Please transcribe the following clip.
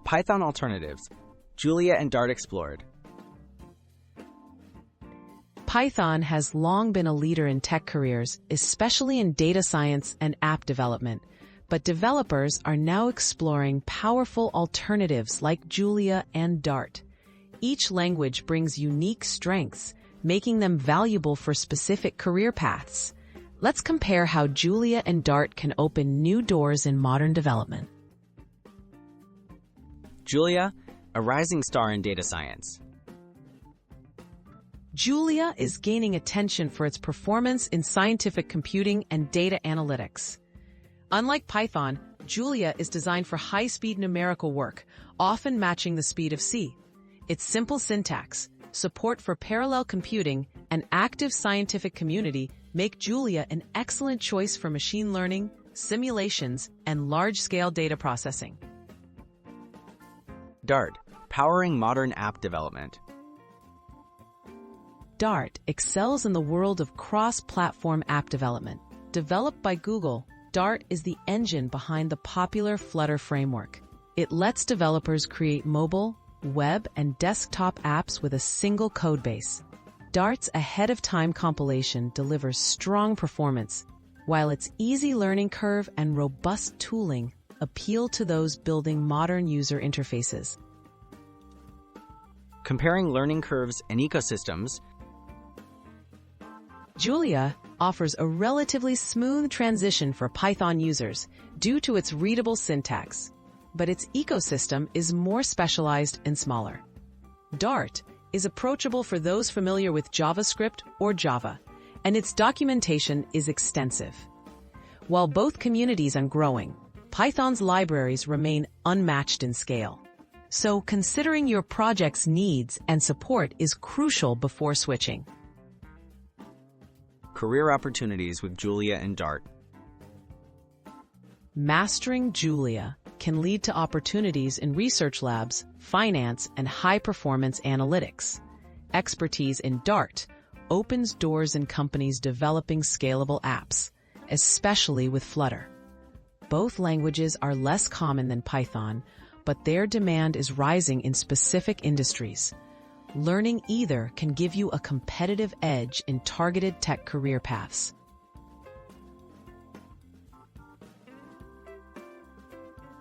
Python alternatives. Julia and Dart explored. Python has long been a leader in tech careers, especially in data science and app development. But developers are now exploring powerful alternatives like Julia and Dart. Each language brings unique strengths, making them valuable for specific career paths. Let's compare how Julia and Dart can open new doors in modern development. Julia, a rising star in data science. Julia is gaining attention for its performance in scientific computing and data analytics. Unlike Python, Julia is designed for high-speed numerical work, often matching the speed of C. Its simple syntax, support for parallel computing, and active scientific community make Julia an excellent choice for machine learning, simulations, and large-scale data processing. Dart, powering modern app development. Dart excels in the world of cross-platform app development. Developed by Google, Dart is the engine behind the popular Flutter framework. It lets developers create mobile, web, and desktop apps with a single codebase. Dart's ahead-of-time compilation delivers strong performance, while its easy learning curve and robust tooling appeal to those building modern user interfaces. Comparing learning curves and ecosystems, Julia offers a relatively smooth transition for Python users due to its readable syntax, but its ecosystem is more specialized and smaller. Dart is approachable for those familiar with JavaScript or Java, and its documentation is extensive. While both communities are growing, Python's libraries remain unmatched in scale. So considering your project's needs and support is crucial before switching. career opportunities with Julia and Dart. Mastering Julia can lead to opportunities in research labs, finance, and high-performance analytics. Expertise in Dart opens doors in companies developing scalable apps, especially with Flutter. Both languages are less common than Python, but their demand is rising in specific industries. Learning either can give you a competitive edge in targeted tech career paths.